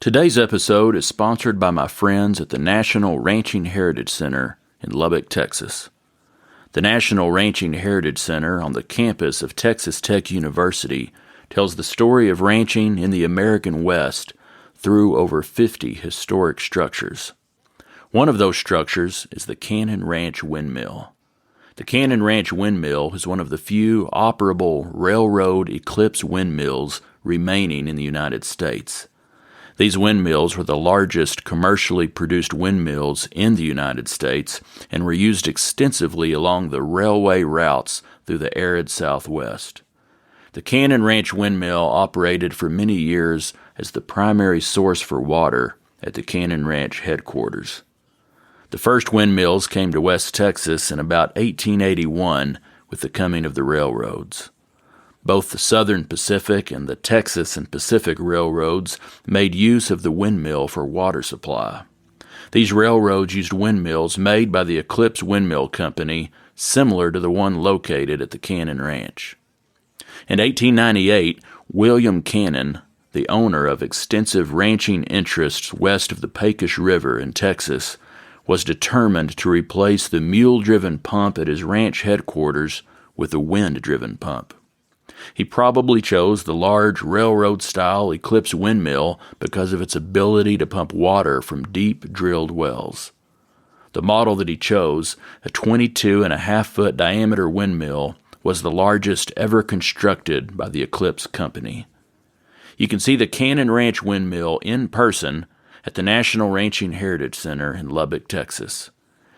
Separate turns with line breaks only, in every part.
Today's episode is sponsored by my friends at the National Ranching Heritage Center in Lubbock, Texas. The National Ranching Heritage Center on the campus of Texas Tech University tells the story of ranching in the American West through over 50 historic structures. One of those structures is the Cannon Ranch Windmill. The Cannon Ranch Windmill is one of the few operable railroad eclipse windmills remaining in the United States. These windmills were the largest commercially produced windmills in the United States and were used extensively along the railway routes through the arid Southwest. The Cannon Ranch Windmill operated for many years as the primary source for water at the Cannon Ranch headquarters. The first windmills came to West Texas in about 1881 with the coming of the railroads. Both the Southern Pacific and the Texas and Pacific Railroads made use of the windmill for water supply. These railroads used windmills made by the Eclipse Windmill Company, similar to the one located at the Cannon Ranch. In 1898, William Cannon, the owner of extensive ranching interests west of the Pecos River in Texas, was determined to replace the mule-driven pump at his ranch headquarters with a wind-driven pump. He probably chose the large railroad-style Eclipse windmill because of its ability to pump water from deep drilled wells. The model that he chose, a 22.5-foot diameter windmill, was the largest ever constructed by the Eclipse Company. You can see the Cannon Ranch Windmill in person at the National Ranching Heritage Center in Lubbock, Texas.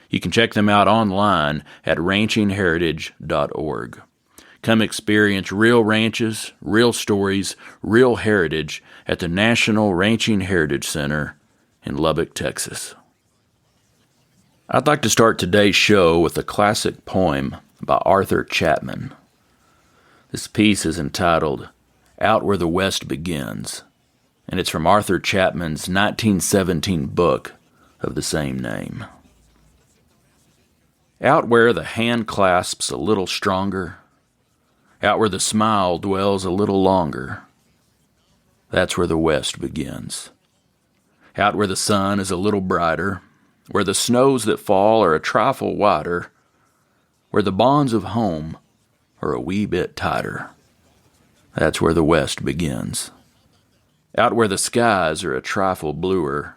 You can check them out online at ranchingheritage.org. Come experience real ranches, real stories, real heritage at the National Ranching Heritage Center in Lubbock, Texas. I'd like to start today's show with a classic poem by Arthur Chapman. This piece is entitled Out Where the West Begins, and it's from Arthur Chapman's 1917 book of the same name. Out where the hand clasps a little stronger, out where the smile dwells a little longer, that's where the West begins. Out where the sun is a little brighter, where the snows that fall are a trifle wider, where the bonds of home are a wee bit tighter, that's where the West begins. Out where the skies are a trifle bluer,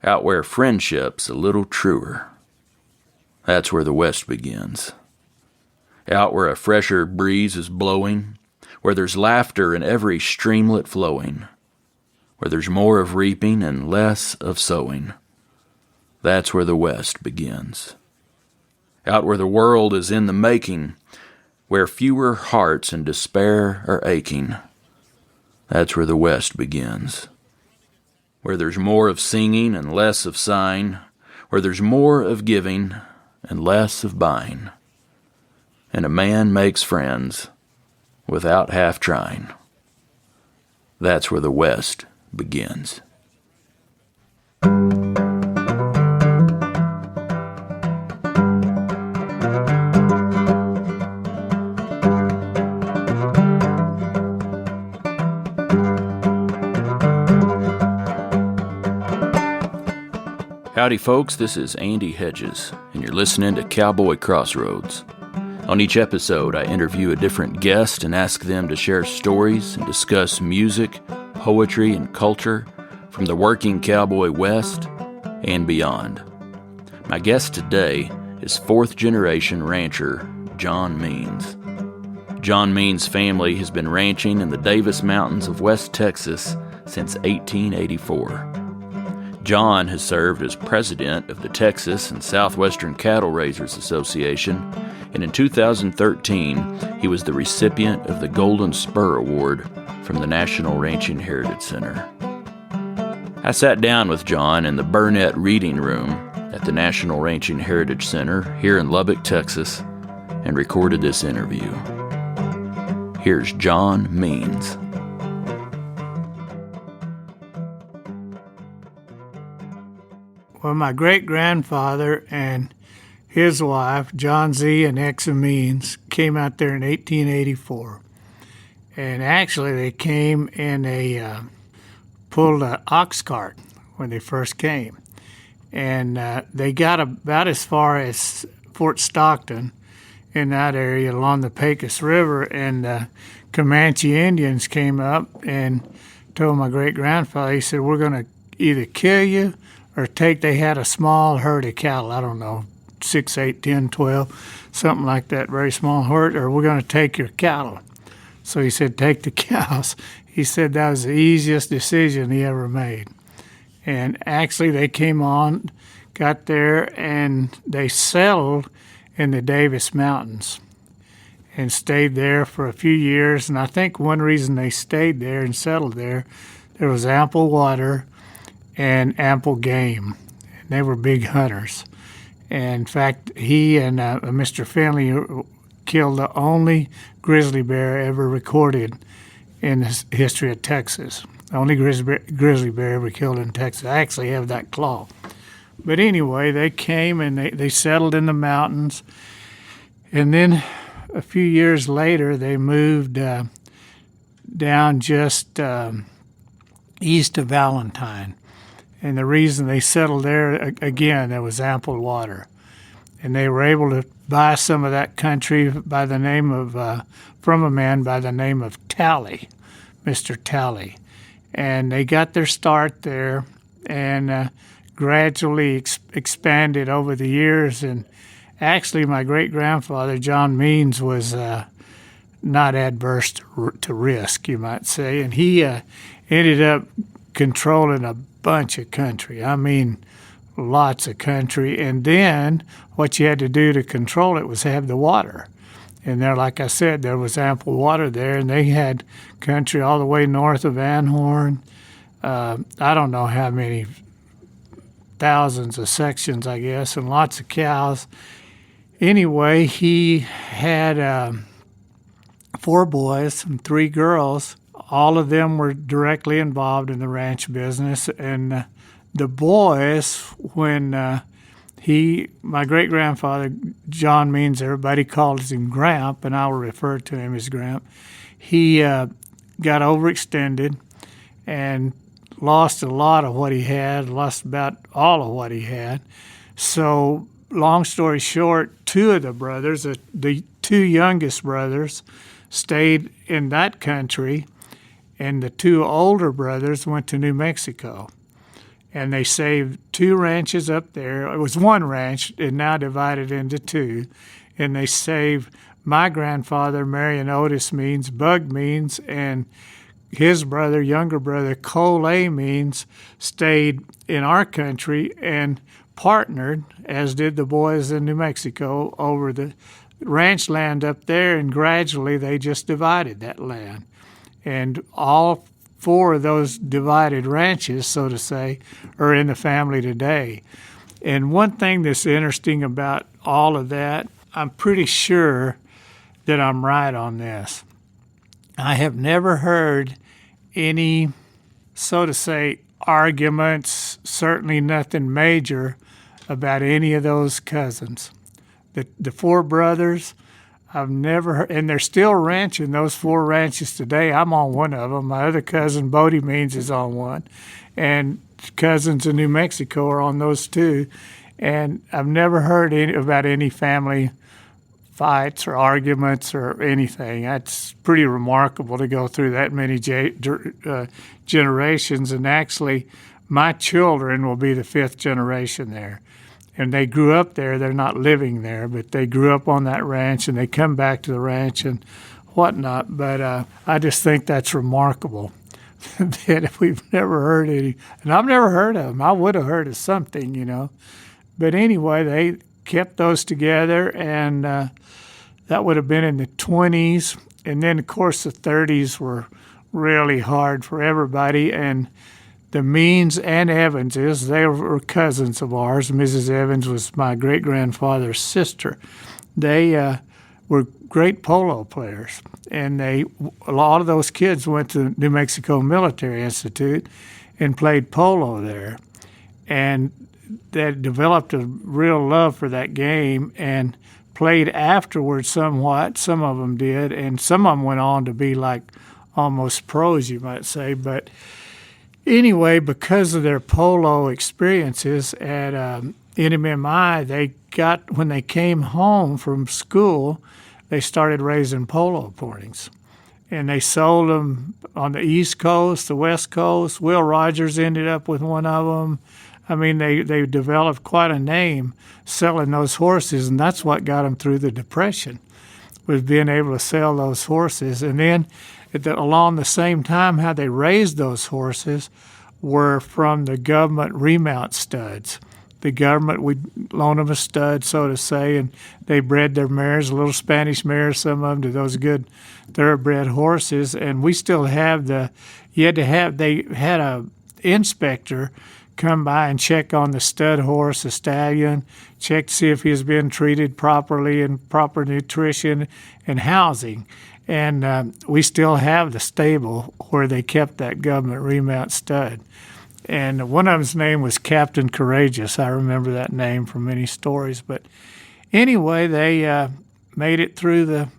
out where friendship's a little truer, that's where the West begins. Out where a fresher breeze is blowing, where there's laughter in every streamlet flowing, where there's more of reaping and less of sowing, that's where the West begins. Out where the world is in the making, where fewer hearts in despair are aching, that's where the West begins. Where there's more of singing and less of sighing, where there's more of giving and less of buying, and a man makes friends without half trying, that's where the West begins. Howdy folks, this is Andy Hedges, and you're listening to Cowboy Crossroads. On each episode, I interview a different guest and ask them to share stories and discuss music, poetry, and culture from the working cowboy West and beyond. My guest today is fourth-generation rancher Jon Means. Jon Means' family has been ranching in the Davis Mountains of West Texas since 1884. Jon has served as president of the Texas and Southwestern Cattle Raisers Association, and in 2013, he was the recipient of the Golden Spur Award from the National Ranching Heritage Center. I sat down with Jon in the Burnett Reading Room at the National Ranching Heritage Center here in Lubbock, Texas, and recorded this interview. Here's Jon Means.
Well, my great-grandfather and his wife, John Z. and Exa Means, came out there in 1884. And actually, they came in a pulled an ox cart when they first came. And they got about as far as Fort Stockton in that area along the Pecos River, and the Comanche Indians came up and told my great-grandfather, he said, we're going to either kill you or they had a small herd of cattle, I don't know, 6, 8, 10, 12, something like that, very small herd, or we're going to take your cattle. So he said, take the cows. He said that was the easiest decision he ever made. And actually they came on, got there, and they settled in the Davis Mountains and stayed there for a few years. And I think one reason they stayed there and settled there was ample water and ample game. And they were big hunters. And in fact, he and Mr. Finley killed the only grizzly bear ever recorded in the history of Texas. The only grizzly bear ever killed in Texas. I actually have that claw. But anyway, they came and they settled in the mountains. And then a few years later, they moved down just east of Valentine. And the reason they settled there, again, there was ample water. And they were able to buy some of that country by the name of, from a man by the name of Talley, Mr. Talley. And they got their start there and gradually expanded over the years. And actually, my great-grandfather, Jon Means, was not adverse to risk, you might say. And he ended up controlling a bunch of country. I mean, lots of country. And then what you had to do to control it was have the water. And there, like I said, there was ample water there, and they had country all the way north of Van Horn. I don't know how many thousands of sections, I guess, and lots of cows. Anyway, he had 4 boys and 3 girls. All of them were directly involved in the ranch business. And the boys, when my great-grandfather, Jon Means, everybody calls him Gramp, and I will refer to him as Gramp, he got overextended and lost a lot of what he had, lost about all of what he had. So, long story short, 2 of the brothers, the 2 youngest brothers, stayed in that country, and the 2 older brothers went to New Mexico. And they saved 2 ranches up there. It was 1 ranch, and now divided into 2. And they saved my grandfather, Marion Otis Means, Bug Means, and his brother, younger brother, Cole A. Means, stayed in our country and partnered, as did the boys in New Mexico, over the ranch land up there. And gradually they just divided that land. And all 4 of those divided ranches, so to say, are in the family today. And one thing that's interesting about all of that, I'm pretty sure that I'm right on this. I have never heard any, so to say, arguments, certainly nothing major, about any of those cousins. The 4 brothers, I've never heard, and they're still ranching those 4 ranches today. I'm on one of them. My other cousin, Bodie Means, is on one. And cousins in New Mexico are on those 2. And I've never heard about any family fights or arguments or anything. That's pretty remarkable to go through that many generations. And actually, my children will be the 5th generation there. And they grew up there. They're not living there, but they grew up on that ranch, and they come back to the ranch and whatnot. But I just think that's remarkable that we've never heard any. And I've never heard of them. I would have heard of something, you know. But anyway, they kept those together, and that would have been in the 20s. And then, of course, the 30s were really hard for everybody. And the Means and Evanses, they were cousins of ours. Mrs. Evans was my great-grandfather's sister. They were great polo players, and a lot of those kids went to New Mexico Military Institute and played polo there. And they developed a real love for that game and played afterwards somewhat. Some of them did, and some of them went on to be like almost pros, you might say. But Anyway, because of their polo experiences at NMMI, when they came home from school, they started raising polo pointings. And they sold them on the East Coast, the West Coast. Will Rogers ended up with one of them. I mean, they developed quite a name selling those horses, and that's what got them through the Depression, was being able to sell those horses. And then along the same time, how they raised those horses were from the government remount studs. The government would loan them a stud, so to say, and they bred their mares, little Spanish mares, some of them, to those good thoroughbred horses. And we still have they had a inspector come by and check on the stud horse, the stallion, check to see if he's been treated properly and proper nutrition and housing. And we still have the stable where they kept that government remount stud. And one of them's name was Captain Courageous. I remember that name from many stories. But anyway, they made it through the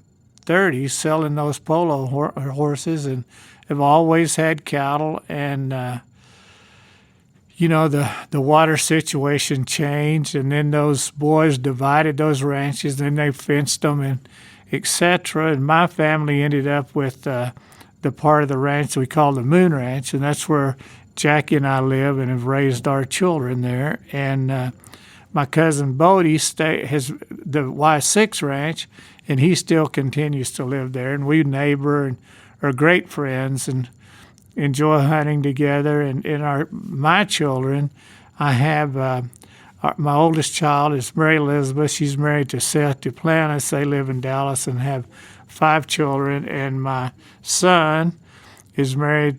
30s selling those polo horses, and have always had cattle. And, the water situation changed, and then those boys divided those ranches, then they fenced them, and etc. And my family ended up with the part of the ranch we call the Moon Ranch, and that's where Jackie and I live and have raised our children there. And my cousin Bodie has the Y6 Ranch, and he still continues to live there. And we neighbor and are great friends and enjoy hunting together. And my children, I have my oldest child is Mary Elizabeth. She's married to Seth Duplantis. They live in Dallas and have 5 children. And my son is married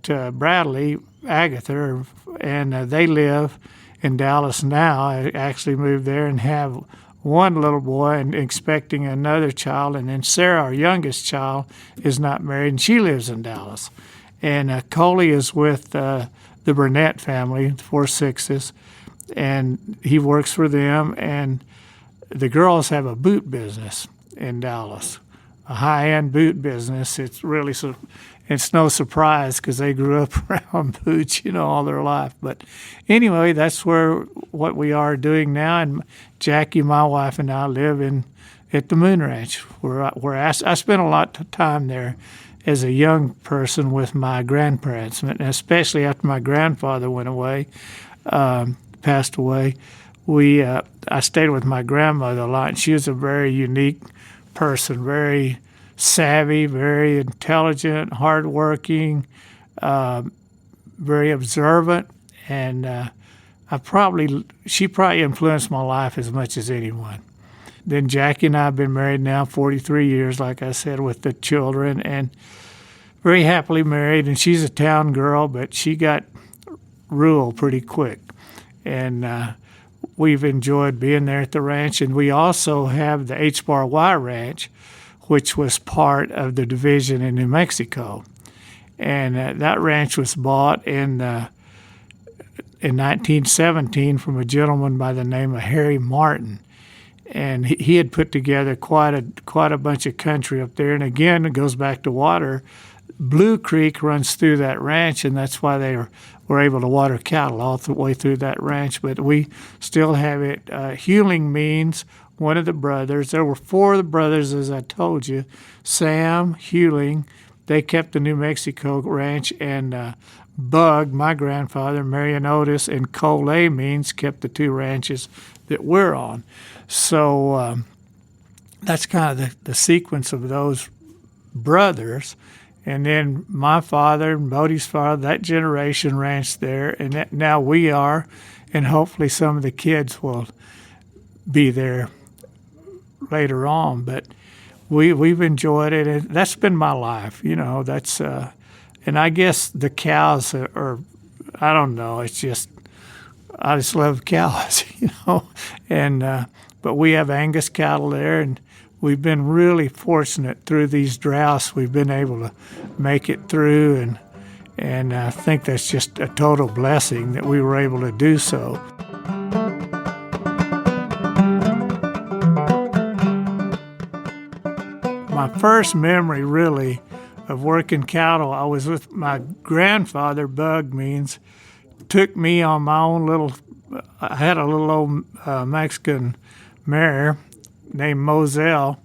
to Bradley Agatha, and they live in Dallas now. I actually moved there and have one little boy and expecting another child. And then Sarah, our youngest child, is not married, and she lives in Dallas. And Coley is with the Burnett family, 4 Sixes, and he works for them. And the girls have a boot business in Dallas, a high-end boot business. It's no surprise because they grew up around boots, all their life. But anyway, that's what we are doing now. And Jackie, my wife, and I live at the Moon Ranch, where I spent a lot of time there as a young person with my grandparents, and especially after my grandfather went away, passed away. I stayed with my grandmother a lot, and she was a very unique person, very savvy, very intelligent, hardworking, very observant, and she probably influenced my life as much as anyone. Then Jackie and I have been married now 43 years, like I said, with the children, and very happily married. And she's a town girl, but she got rural pretty quick. And we've enjoyed being there at the ranch. And we also have the H-Bar Y Ranch, which was part of the division in New Mexico. And that ranch was bought in 1917 from a gentleman by the name of Harry Martin. And he had put together quite a bunch of country up there. And again, it goes back to water. Blue Creek runs through that ranch, and that's why they were able to water cattle all the way through that ranch. But we still have it. Jon Means, one of the brothers. There were 4 of the brothers, as I told you. Sam, Hewling, they kept the New Mexico ranch, and Bug, my grandfather, Marion Otis, and Cole Means kept the 2 ranches that we're on. So that's kind of the sequence of those brothers. And then my father and Bodie's father, that generation ranched there, and now we are, and hopefully some of the kids will be there later on. But we've enjoyed it, and that's been my life. That's and I guess the cows are I don't know. It's just I just love cows, and but we have Angus cattle there, and we've been really fortunate through these droughts. We've been able to make it through, and I think that's just a total blessing that we were able to do so. My first memory really of working cattle. I was with my grandfather, Means, took me on my own little. I had a little old Mexican mare named Moselle,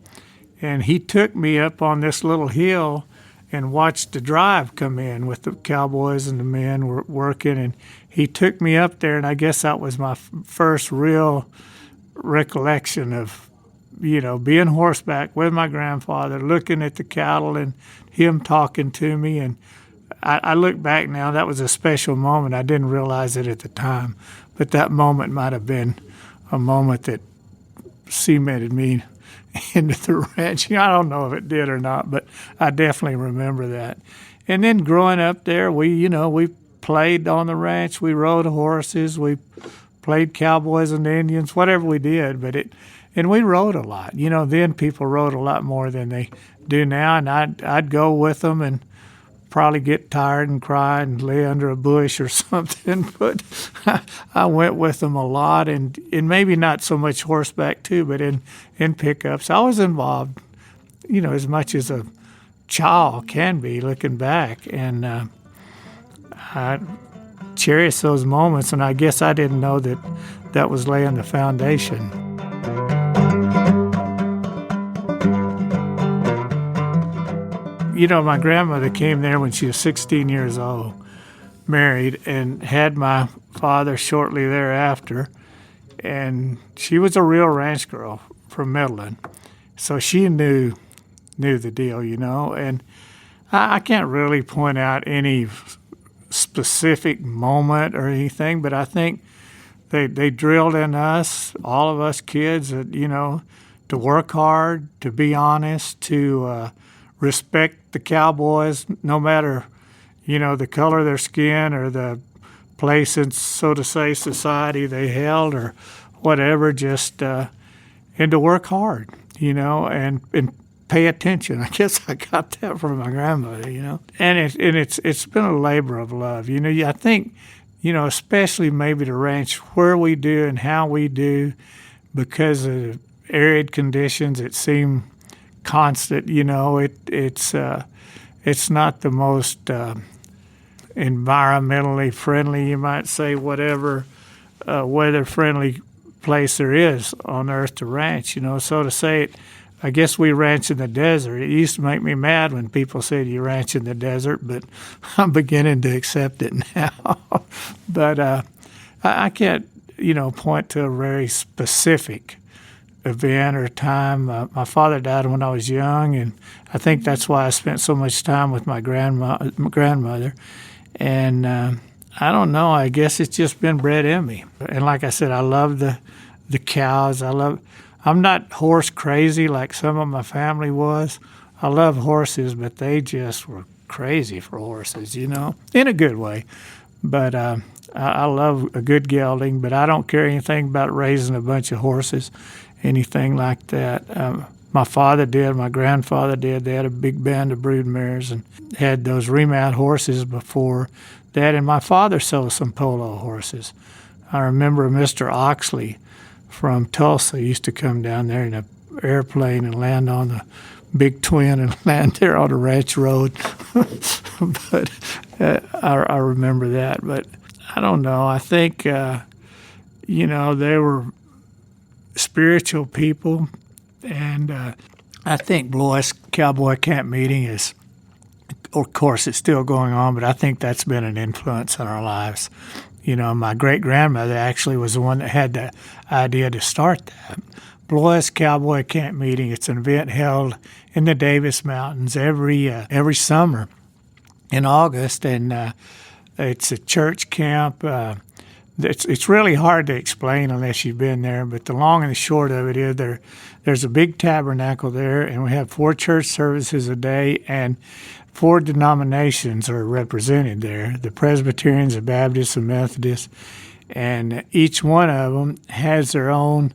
and he took me up on this little hill and watched the drive come in with the cowboys and the men were working, and he took me up there, and I guess that was my first real recollection of, being horseback with my grandfather, looking at the cattle and him talking to me. And I look back now, that was a special moment. I didn't realize it at the time, but that moment might have been a moment that cemented me into the ranch. I don't know if it did or not, but I definitely remember that. And then growing up there, we played on the ranch. We rode horses. We played cowboys and Indians, whatever we did. And we rode a lot. Then people rode a lot more than they do now. And I'd go with them and probably get tired and cry and lay under a bush or something. But I went with them a lot, and maybe not so much horseback too, but in pickups. I was involved, as much as a child can be looking back. And I cherish those moments, and I guess I didn't know that was laying the foundation. My grandmother came there when she was 16 years old, married, and had my father shortly thereafter. And she was a real ranch girl from Midland, so she knew the deal, And I can't really point out any specific moment or anything, but I think they drilled in us, all of us kids, that, to work hard, to be honest, to respect the cowboys, no matter, the color of their skin or the place in, so to say, society they held or whatever, just, and to work hard, and pay attention. I guess I got that from my grandmother, And it's been a labor of love. I think, especially maybe the ranch, where we do and how we do, because of arid conditions, it seemed constant. It's not the most environmentally friendly, you might say, whatever weather-friendly place there is on earth to ranch. So to say it, I guess we ranch in the desert. It used to make me mad when people said you ranch in the desert, but I'm beginning to accept it now. But I can't, point to a very specific event or time. My father died when I was young, and I think that's why I spent so much time with my grandmother. And I don't know. I guess it's just been bred in me. And like I said, I love the cows. I'm not horse crazy like some of my family was. I love horses, but they just were crazy for horses, in a good way. But I love a good gelding, but I don't care anything about raising a bunch of horses, anything like that. My father did, my grandfather did. They had a big band of brood mares and had those remount horses before that. And my father sold some polo horses. I remember Mr. Oxley from Tulsa used to come down there in an airplane and land on the Big Twin and land there on the ranch road. But I remember that. But I don't know. I think, they were spiritual people. And I think Blois Cowboy Camp Meeting is, of course, it's still going on, but I think that's been an influence on our lives. My great-grandmother actually was the one that had the idea to start that. Blois Cowboy Camp Meeting, it's an event held in the Davis Mountains every summer in August, and it's a church camp. It's really hard to explain unless you've been there, but the long and the short of it is there's a big tabernacle there, and we have 4 church services a day, and 4 denominations are represented there, the Presbyterians, the Baptists, the Methodists, and each one of them has their own.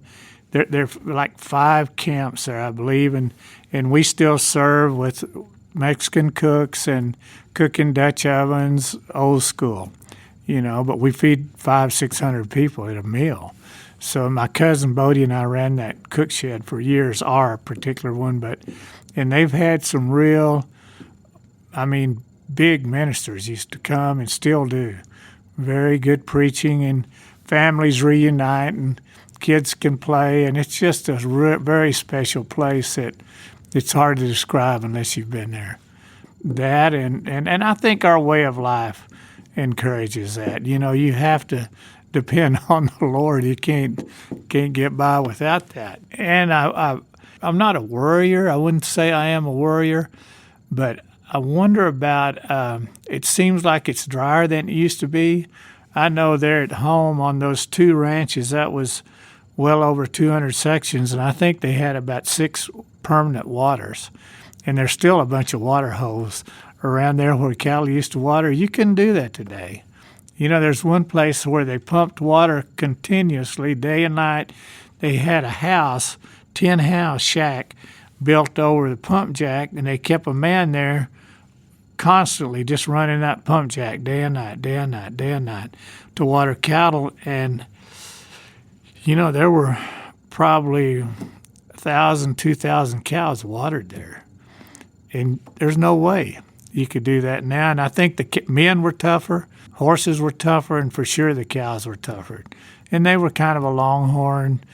There are like 5 camps there, I believe, and we still serve with Mexican cooks and cooking Dutch ovens, old school. But we feed 500-600 people at a meal. So my cousin Bodie and I ran that cook shed for years, our particular one, and they've had some real I mean, big ministers used to come and still do. Very good preaching, and families reunite, and kids can play, and it's just a very special place that it's hard to describe unless you've been there. That and I think our way of life encourages that. You know, you have to depend on the Lord. You can't get by without that. And I'm not a worrier. I wouldn't say I am a worrier, but I wonder about. It seems like it's drier than it used to be. I know there at home on those 2 ranches, that was well over 200 sections, and I think they had about 6 permanent waters. And there's still a bunch of water holes around there where cattle used to water. You couldn't do that today. You know, there's one place where they pumped water continuously, day and night. They had a house, tin house shack, built over the pump jack, and they kept a man there constantly just running that pump jack day and night, day and night, day and night to water cattle. And, you know, there were probably 1,000, 2,000 cows watered there. And there's no way you could do that now. And I think the men were tougher, horses were tougher, and for sure the cows were tougher. And they were kind of a longhorn,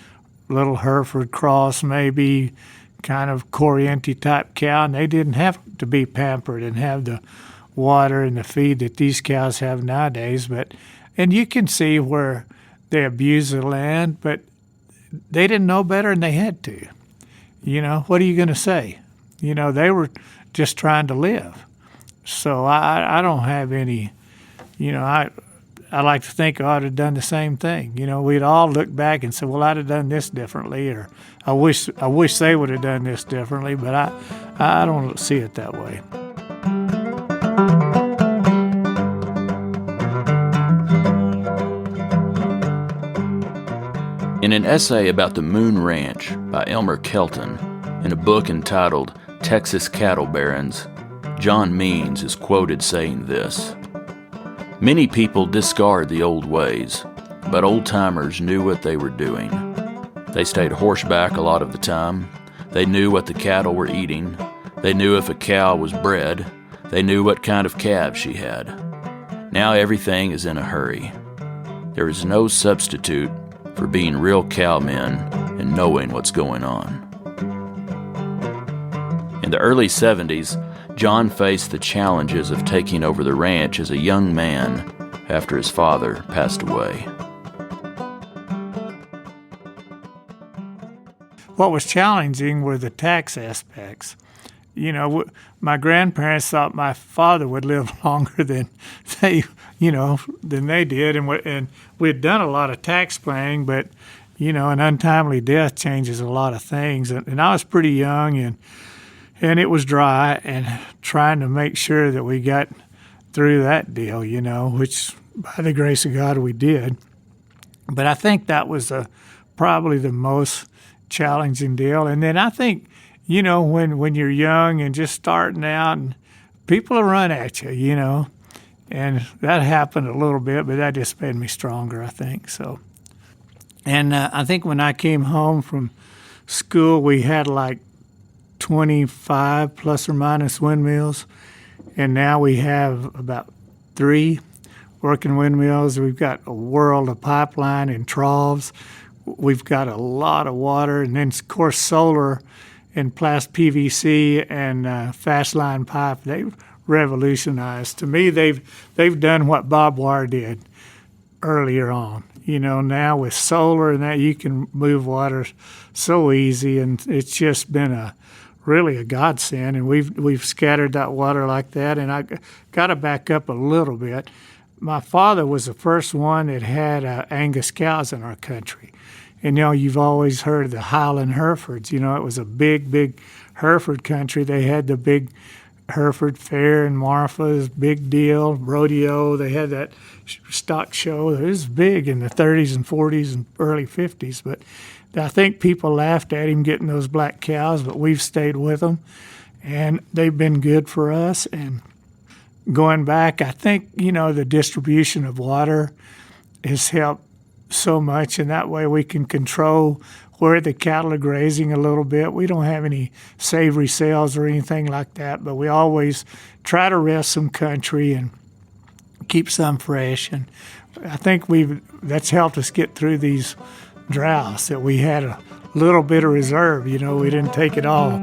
little Hereford cross, maybe kind of Corriente type cow, and they didn't have to be pampered and have the water and the feed that these cows have nowadays. And you can see where they abuse the land, but they didn't know better and they had to. You know, what are you going to say? You know, they were just trying to live. So I don't have any, you know, I like to think I ought to have done the same thing. You know, we'd all look back and say, well, I'd have done this differently, or I wish they would have done this differently, but I don't see it that way.
In an essay about the Moon Ranch by Elmer Kelton, in a book entitled Texas Cattle Barons, Jon Means is quoted saying this: "Many people discard the old ways, but old-timers knew what they were doing. They stayed horseback a lot of the time. They knew what the cattle were eating. They knew if a cow was bred. They knew what kind of calves she had. Now everything is in a hurry. There is no substitute for being real cowmen and knowing what's going on." In the early 70s, John faced the challenges of taking over the ranch as a young man after his father passed away.
What was challenging were the tax aspects. You know, my grandparents thought my father would live longer than they did, and we had done a lot of tax planning, but you know, an untimely death changes a lot of things. And I was pretty young, and it was dry, and trying to make sure that we got through that deal, you know, which by the grace of God we did. But I think that was probably the most challenging deal. And then I think, you know, when you're young and just starting out, and people will run at you, you know, and that happened a little bit, but that just made me stronger, I think. So, and I think when I came home from school, we had like 25 plus or minus windmills, and now we have about 3 working windmills. We've got a world of pipeline and troughs. We've got a lot of water, and then of course solar and PVC and fast line pipe. They've revolutionized. To me, they've done what barbed wire did earlier on. You know, now with solar and that, you can move water so easy, and it's just been really a godsend. And we've scattered that water like that. And I got to back up a little bit. My father was the first one that had Angus cows in our country. And, you know, you've always heard of the Highland Herefords. You know, it was a big Hereford country. They had the big Hereford Fair and Marfa's, big deal, rodeo. They had that stock show. It was big in the 30s and 40s and early 50s. But I think people laughed at him getting those black cows, but we've stayed with them. And they've been good for us. And going back, I think, you know, the distribution of water has helped so much, and that way we can control where the cattle are grazing a little bit. We don't have any savory sales or anything like that, but we always try to rest some country and keep some fresh. And I think that's helped us get through these droughts, that we had a little bit of reserve. We didn't take it all.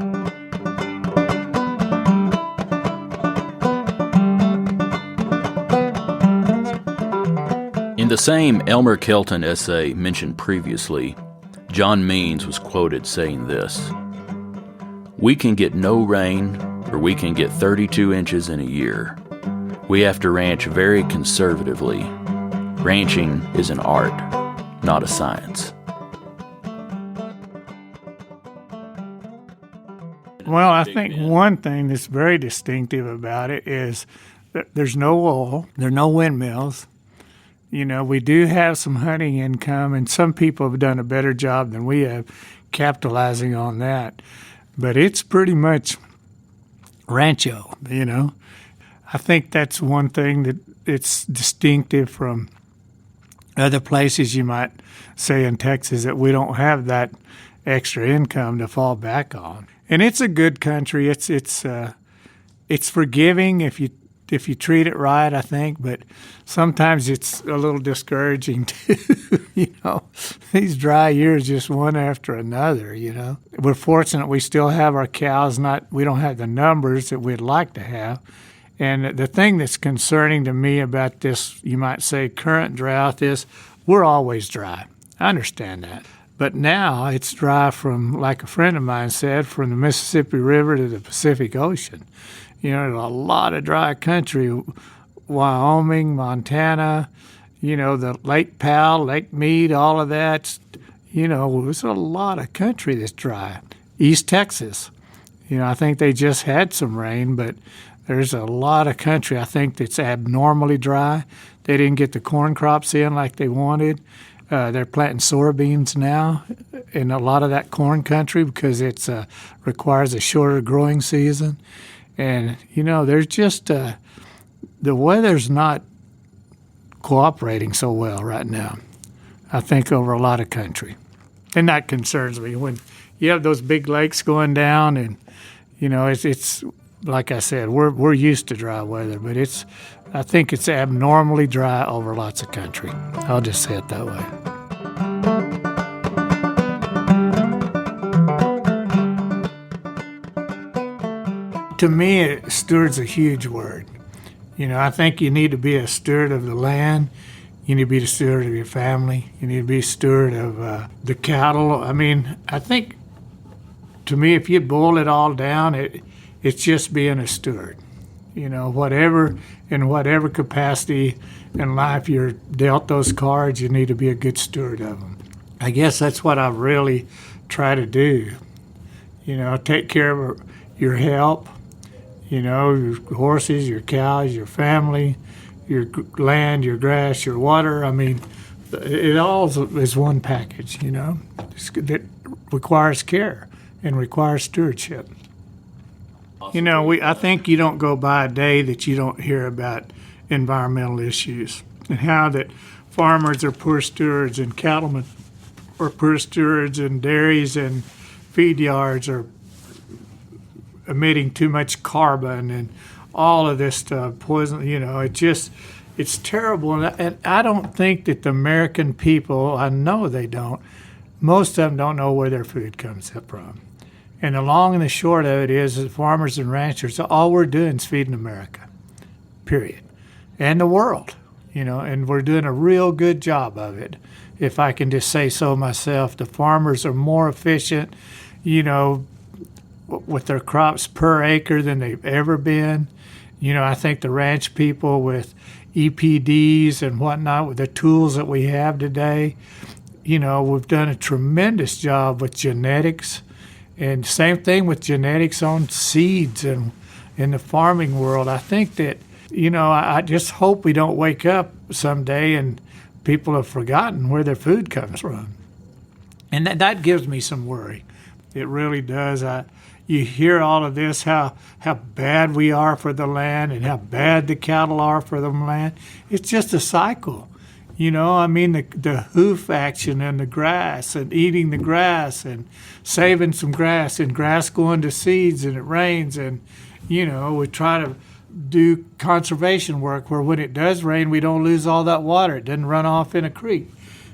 In the same Elmer Kelton essay mentioned previously, Jon Means was quoted saying this: "We can get no rain, or we can get 32 inches in a year. We have to ranch very conservatively. Ranching is an art, not a science."
Well, I think one thing that's very distinctive about it is that there's no oil, there are no windmills. We do have some hunting income, and some people have done a better job than we have capitalizing on that. But it's pretty much rancho, I think that's one thing that it's distinctive from other places you might say in Texas, that we don't have that extra income to fall back on. And it's a good country. It's forgiving if you treat it right, I think, but sometimes it's a little discouraging too. These dry years, just one after another. We're fortunate we still have our cows. We don't have the numbers that we'd like to have. And the thing that's concerning to me about this, you might say, current drought is we're always dry. I understand that. But now it's dry from, like a friend of mine said, from the Mississippi River to the Pacific Ocean. There's a lot of dry country, Wyoming, Montana, the Lake Powell, Lake Mead, all of that. There's a lot of country that's dry. East Texas, I think they just had some rain, but there's a lot of country, I think, that's abnormally dry. They didn't get the corn crops in like they wanted. They're planting soybeans now in a lot of that corn country because it requires a shorter growing season. And, there's just the weather's not cooperating so well right now, I think, over a lot of country. And that concerns me. When you have those big lakes going down and, it's like I said, we're used to dry weather, but I think it's abnormally dry over lots of country. I'll just say it that way. To me, steward's a huge word. I think you need to be a steward of the land. You need to be the steward of your family. You need to be a steward of the cattle. I think, to me, if you boil it all down, it's just being a steward. In whatever capacity in life you're dealt those cards, you need to be a good steward of them. I guess that's what I really try to do. Take care of your help, your horses, your cows, your family, your land, your grass, your water. It all is one package, that requires care and requires stewardship. I think you don't go by a day that you don't hear about environmental issues and how that farmers are poor stewards and cattlemen are poor stewards and dairies and feed yards are emitting too much carbon and all of this stuff, poison. It's terrible. And I don't think that the American people, I know they don't, most of them don't know where their food comes from. And the long and the short of it is that farmers and ranchers, all we're doing is feeding America, period. And the world, and we're doing a real good job of it. If I can just say so myself, the farmers are more efficient, with their crops per acre than they've ever been. I think the ranch people with EPDs and whatnot, with the tools that we have today, we've done a tremendous job with genetics. And same thing with genetics on seeds and in the farming world. I think that, I just hope we don't wake up someday and people have forgotten where their food comes from. And that gives me some worry. It really does. You hear all of this, how bad we are for the land and how bad the cattle are for the land. It's just a cycle. I mean, the hoof action and the grass and eating the grass and saving some grass and grass going to seeds and it rains. And, we try to do conservation work where when it does rain, we don't lose all that water. It doesn't run off in a creek.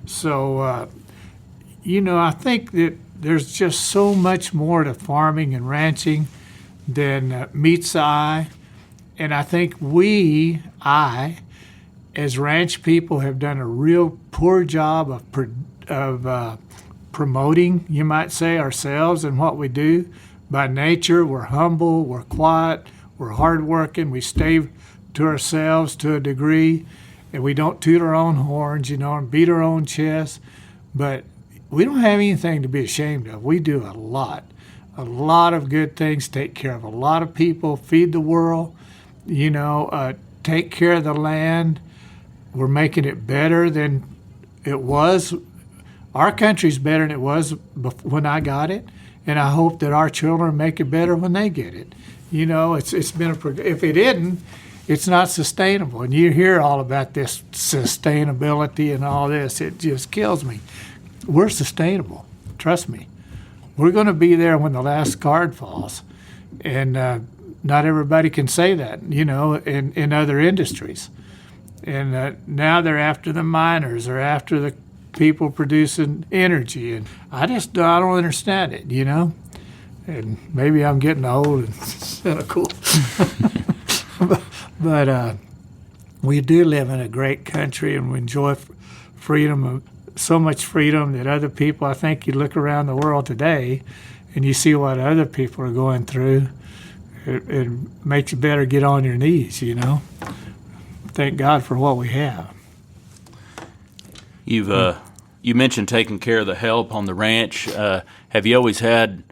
So, I think that there's just so much more to farming and ranching than meets the eye. And I think as ranch people, have done a real poor job of promoting, you might say, ourselves and what we do. By nature, we're humble, we're quiet, we're hardworking, we stay to ourselves to a degree, and we don't toot our own horns, and beat our own chests. But we don't have anything to be ashamed of. We do a lot of good things, take care of a lot of people, feed the world, take care of the land. We're making it better than it was. Our country's better than it was when I got it, and I hope that our children make it better when they get it. It's been if it isn't, it's not sustainable. And you hear all about this sustainability and all this. It just kills me. We're sustainable. Trust me. We're going to be there when the last card falls, and not everybody can say that. In other industries. And now they're after the miners, or after the people producing energy, and I don't understand it, And maybe I'm getting old and cynical, but we do live in a great country, and we enjoy freedom, so much freedom that other people. I think you look around the world today, and you see what other people are going through. It makes you better get on your knees, Thank God for what we have.
You mentioned taking care of the help on the ranch. Have you always had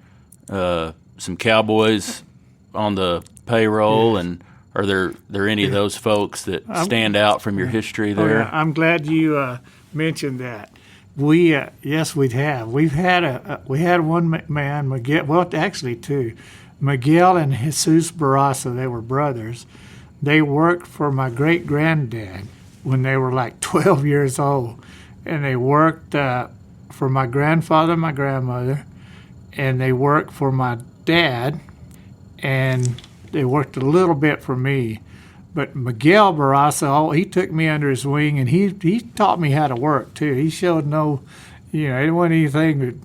some cowboys on the payroll,
Yes.
and are there any of those folks that stand out from your history there?
Oh, yeah. I'm glad you mentioned that. Yes, we have. We had one man, Miguel. Well, actually two, Miguel and Jesus Barraza. They were brothers. They worked for my great-granddad when they were like 12 years old. And they worked for my grandfather and my grandmother. And they worked for my dad. And they worked a little bit for me. But Miguel Barraza, he took me under his wing, and he taught me how to work, too. He showed it wasn't anything that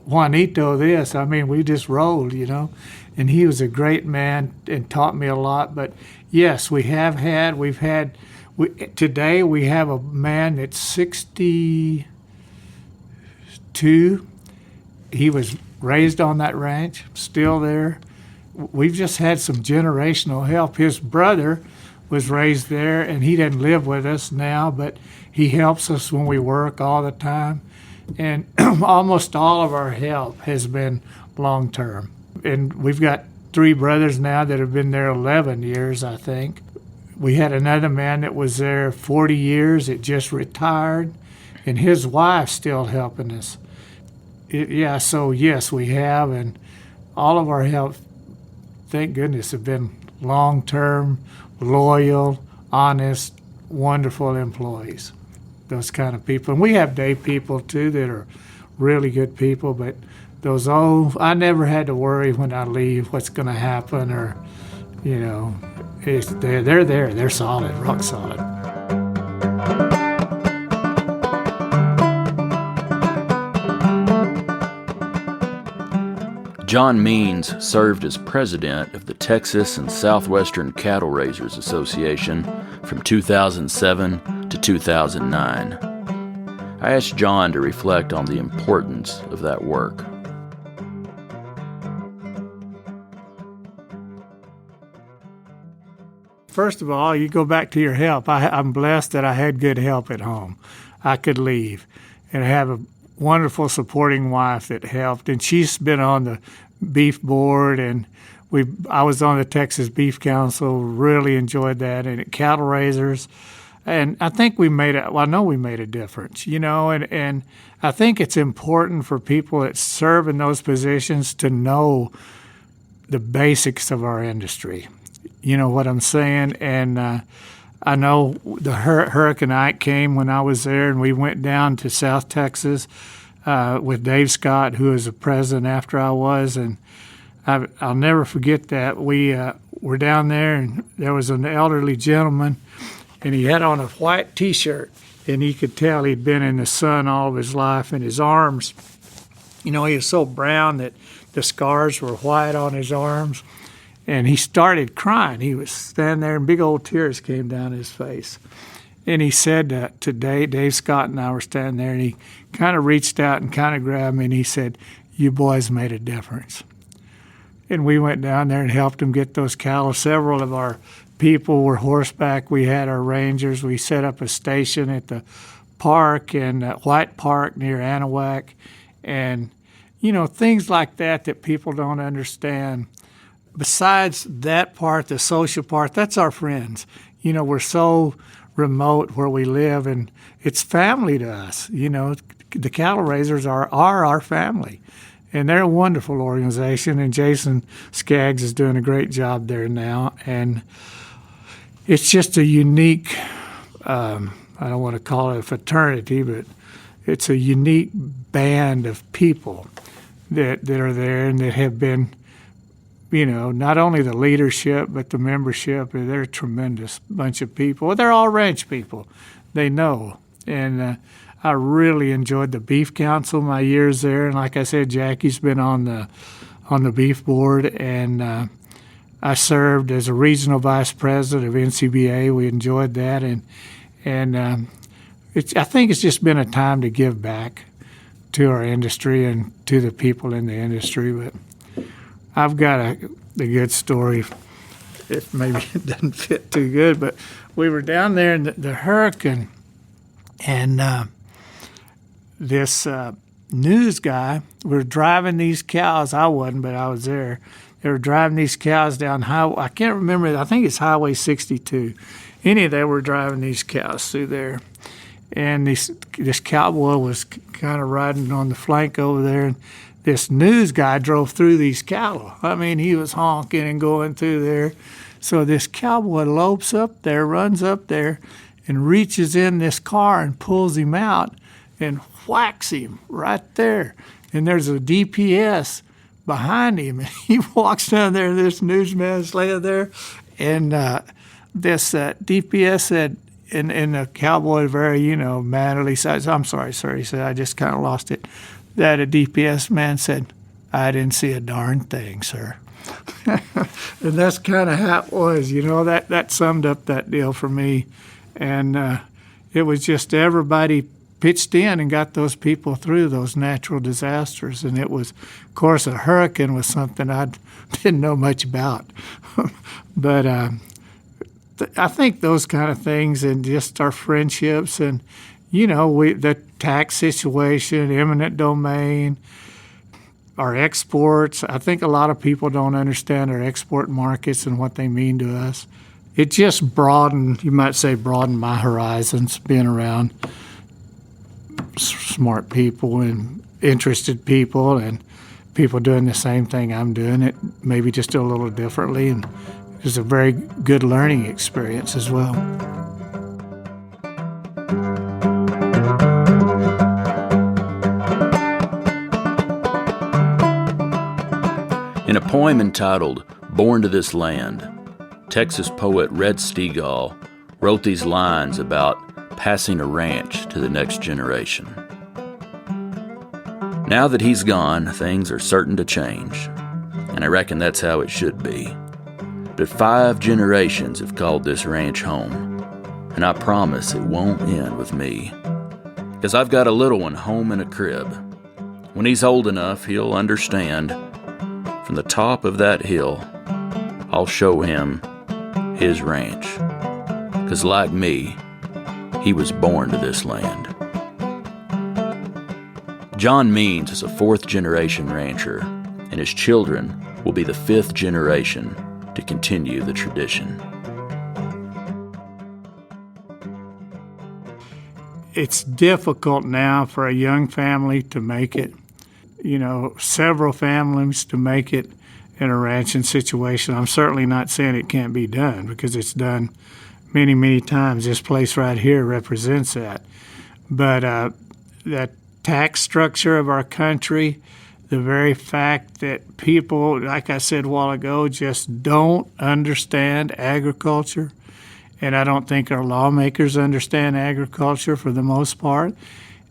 Juanito this. I mean, we just rolled, And he was a great man and taught me a lot. But yes, today we have a man that's 62. He was raised on that ranch, still there. We've just had some generational help. His brother was raised there, and he doesn't live with us now, but he helps us when we work all the time. And almost all of our help has been long-term. And we've got 3 brothers now that have been there 11 years, I think. We had another man that was there 40 years that just retired, and his wife's still helping us. So yes, we have, and all of our help, thank goodness, have been long-term, loyal, honest, wonderful employees, those kind of people. And we have day people, too, that are really good people, but I never had to worry when I leave what's going to happen, or, they're there. They're solid, rock solid.
Jon Means served as president of the Texas and Southwestern Cattle Raisers Association from 2007 to 2009. I asked Jon to reflect on the importance of that work.
First of all, you go back to your help. I'm blessed that I had good help at home. I could leave, and I have a wonderful supporting wife that helped, and she's been on the beef board, and I was on the Texas Beef Council, really enjoyed that, and at Cattle Raisers, and I think I know we made a difference, and I think it's important for people that serve in those positions to know the basics of our industry. You know what I'm saying? And I know the Hurricane Ike came when I was there, and we went down to South Texas with Dave Scott, who was the president after I was, and I'll never forget that. We were down there, and there was an elderly gentleman, and he had on a white T-shirt, and you could tell he'd been in the sun all of his life, and his arms, he was so brown that the scars were white on his arms. And he started crying. He was standing there, and big old tears came down his face. And he said today, Dave Scott and I were standing there, and he kind of reached out and kind of grabbed me, and he said, "You boys made a difference." And we went down there and helped him get those cattle. Several of our people were horseback. We had our rangers. We set up a station at the park in White Park near Anahuac. And, things like that people don't understand. Besides that part, the social part, that's our friends. We're so remote where we live, and it's family to us. The cattle raisers are our family, and they're a wonderful organization, and Jason Skaggs is doing a great job there now. And it's just a unique, I don't want to call it a fraternity, but it's a unique band of people that are there and that have been, not only the leadership, but the membership. They're a tremendous bunch of people. They're all ranch people. They know. And I really enjoyed the Beef Council my years there. And like I said, Jackie's been on the beef board. And I served as a regional vice president of NCBA. We enjoyed that. And I think it's just been a time to give back to our industry and to the people in the industry. But I've got a good story. If maybe it doesn't fit too good, but we were down there in the hurricane, and this news guy, we were driving these cows. I wasn't, but I was there. They were driving these cows down I can't remember. I think it's Highway 62. They were driving these cows through there, and this cowboy was kind of riding on the flank over there, and this news guy drove through these cattle. He was honking and going through there. So this cowboy lopes up there, runs up there, and reaches in this car and pulls him out and whacks him right there. And there's a DPS behind him. And he walks down there, this newsman's laying there, and this DPS said, and the cowboy very, mannerly says, "I'm sorry, sir." He said, "I just kind of lost it." That a DPS man said, "I didn't see a darn thing, sir." And that's kind of how it was, that summed up that deal for me. And it was just everybody pitched in and got those people through those natural disasters. And it was, of course, a hurricane was something I didn't know much about. But I think those kind of things, and just our friendships, and the tax situation, eminent domain, our exports. I think a lot of people don't understand our export markets and what they mean to us. It just broadened my horizons, being around smart people and interested people and people doing the same thing I'm doing, it maybe just a little differently. And it was a very good learning experience as well.
In a poem entitled "Born to This Land," Texas poet Red Stegall wrote these lines about passing a ranch to the next generation. Now that he's gone, things are certain to change, and I reckon that's how it should be. But 5 generations have called this ranch home, and I promise it won't end with me, 'cause I've got a little one home in a crib. When he's old enough, he'll understand. From the top of that hill, I'll show him his ranch. 'Cause like me, he was born to this land. Jon Means is a 4th-generation rancher, and his children will be the 5th generation to continue the tradition.
It's difficult now for a young family to make it. Several families to make it in a ranching situation. I'm certainly not saying it can't be done, because it's done many, many times. This place right here represents that. But that tax structure of our country, the very fact that people, like I said a while ago, just don't understand agriculture. And I don't think our lawmakers understand agriculture for the most part.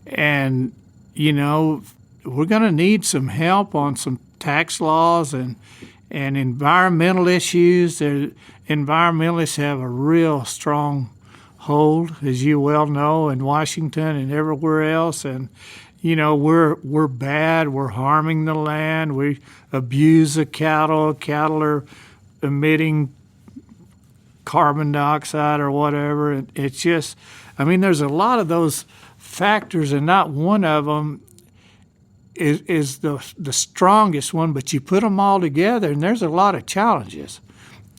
And, you know, we're going to need some help on some tax laws and environmental issues. Environmentalists have a real strong hold, as you well know, in Washington and everywhere else. And, you know, we're bad. We're harming the land. We abuse the cattle. Cattle are emitting carbon dioxide or whatever. It's just, I mean, there's a lot of those factors, and not one of them is the strongest one, but you put them all together, and there's a lot of challenges.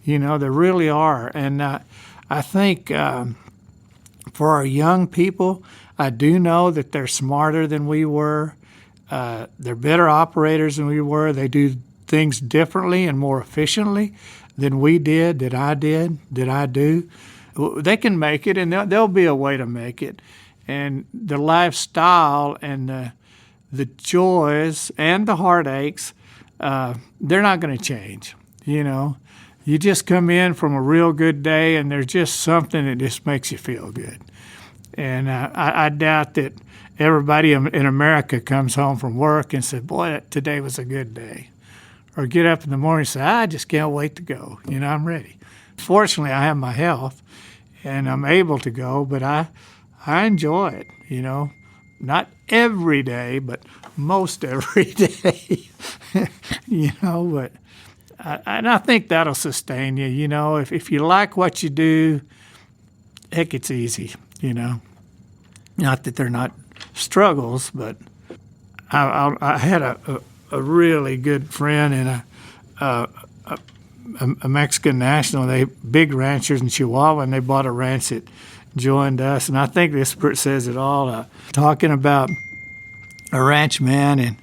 You know, there really are. And I think for our young people, I do know that they're smarter than we were. They're better operators than we were. They do things differently and more efficiently than we did, that I do. They can make it, and there'll be a way to make it. And the lifestyle and the joys and the heartaches, they're not going to change. You know, you just come in from a real good day, and there's just something that just makes you feel good. And I doubt that everybody in America comes home from work and says, boy, today was a good day. Or get up in the morning and say, I just can't wait to go. You know, I'm ready. Fortunately, I have my health, and I'm able to go, but I enjoy it, you know. Not every day, but most every day, you know. But I think that'll sustain you, you know. If you like what you do, heck, it's easy, you know. Not that they're not struggles, but I had a really good friend and a Mexican national. They big ranchers in Chihuahua, and they bought a ranch that joined us. And I think this says it all. Talking about a ranchman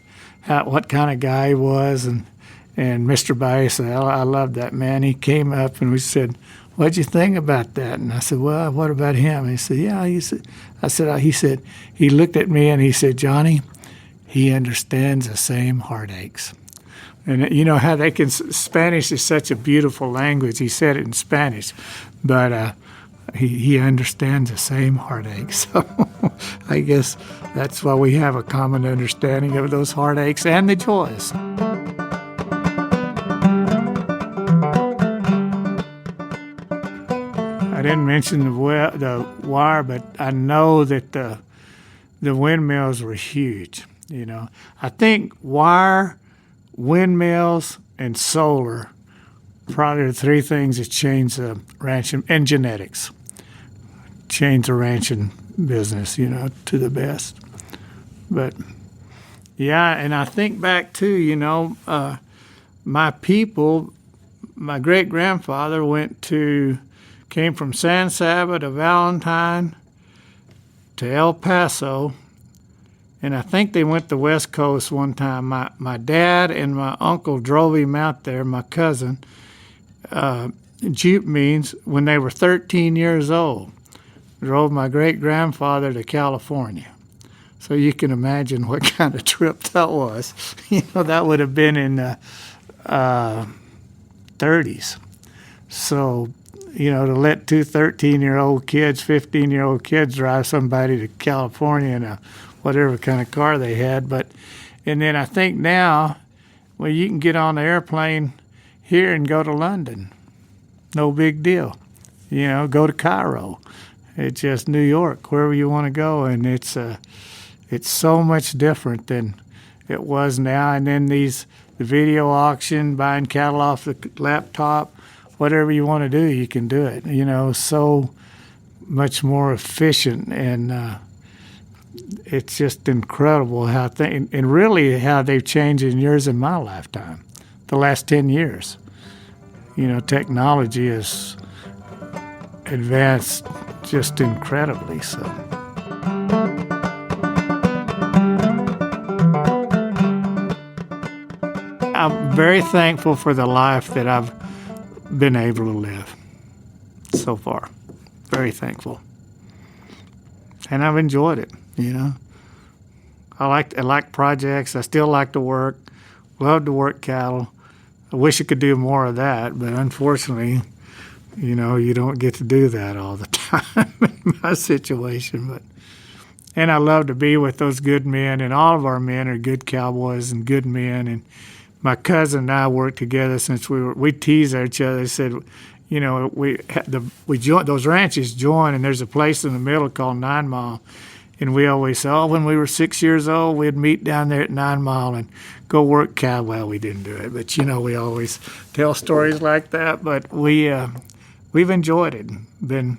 and what kind of guy he was, and Mr. Baez, I love that man. He came up and we said, "What'd you think about that?" And I said, "Well, what about him?" And he said, "Yeah." He said, he looked at me and he said, "Johnny, he understands the same heartaches." And you know how they can, Spanish is such a beautiful language. He said it in Spanish, but he understands the same heartaches. So I guess that's why we have a common understanding of those heartaches and the joys. I didn't mention the wire, but I know that the windmills were huge. You know, I think wire, windmills, and solar, probably the three things that changed the ranching, and genetics, changed the ranching business, you know, to the best. But yeah, and I think back too, you know, my people, my great-grandfather came from San Saba to Valentine to El Paso. And I think they went to the West Coast one time. My dad and my uncle drove him out there, my cousin, Jon Means, when they were 13 years old. Drove my great-grandfather to California. So you can imagine what kind of trip that was. You know, that would have been in the 30s. So, you know, to let two 13-year-old kids, 15-year-old kids drive somebody to California in a whatever kind of car they had. And then I think now, well, you can get on the airplane here and go to London. No big deal. You know, go to Cairo. It's just New York, wherever you want to go. And it's so much different than it was now. And then the video auction, buying cattle off the laptop, whatever you want to do, you can do it. You know, so much more efficient, and it's just incredible how they've changed in years in my lifetime, the last 10 years. You know, technology has advanced just incredibly so. I'm very thankful for the life that I've been able to live so far. very thankful. And I've enjoyed it, I like projects. I still like to work. Love to work cattle. I wish I could do more of that, but unfortunately, you don't get to do that all the time in my situation. And I love to be with those good men, and all of our men are good cowboys and good men. And my cousin and I worked together since we teased each other. Said, we joined, those ranches join, and there's a place in the middle called 9 Mile. And we always say, when we were 6 years old, we'd meet down there at 9 Mile and go work cattle. Well, we didn't do it, but we always tell stories like that. But we've enjoyed it, been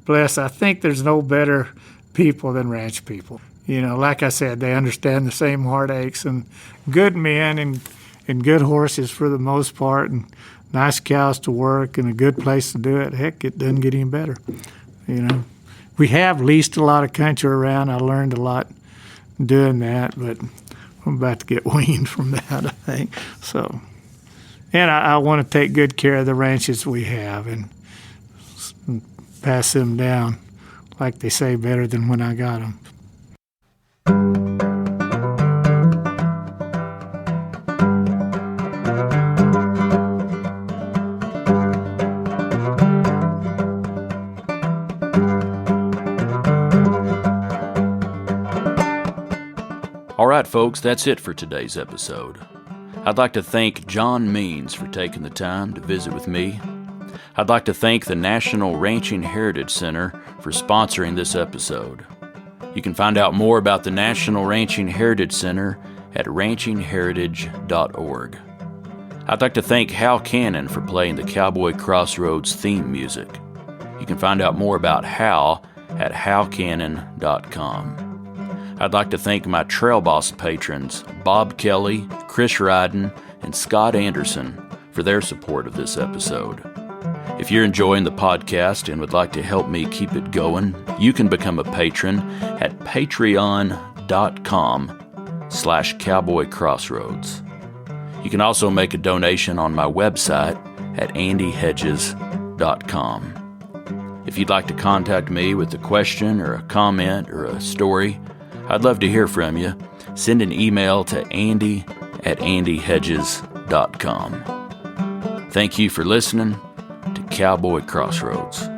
blessed. I think there's no better people than ranch people. Like I said, they understand the same heartaches, and good men and good horses for the most part, and nice cows to work, and a good place to do it. Heck, it doesn't get any better. We have leased a lot of country around. I learned a lot doing that, but I'm about to get weaned from that, I think. So, and I want to take good care of the ranches we have and pass them down, like they say, better than when I got them.
All right, folks, that's it for today's episode. I'd like to thank Jon Means for taking the time to visit with me. I'd like to thank the National Ranching Heritage Center for sponsoring this episode. You can find out more about the National Ranching Heritage Center at ranchingheritage.org. I'd like to thank Hal Cannon for playing the Cowboy Crossroads theme music. You can find out more about Hal at halcannon.com. I'd like to thank my Trail Boss patrons, Bob Kelly, Chris Ryden, and Scott Anderson, for their support of this episode. If you're enjoying the podcast and would like to help me keep it going, you can become a patron at patreon.com/cowboycrossroads. You can also make a donation on my website at andyhedges.com. If you'd like to contact me with a question or a comment or a story, I'd love to hear from you. Send an email to andy@andyhedges.com. Thank you for listening to Cowboy Crossroads.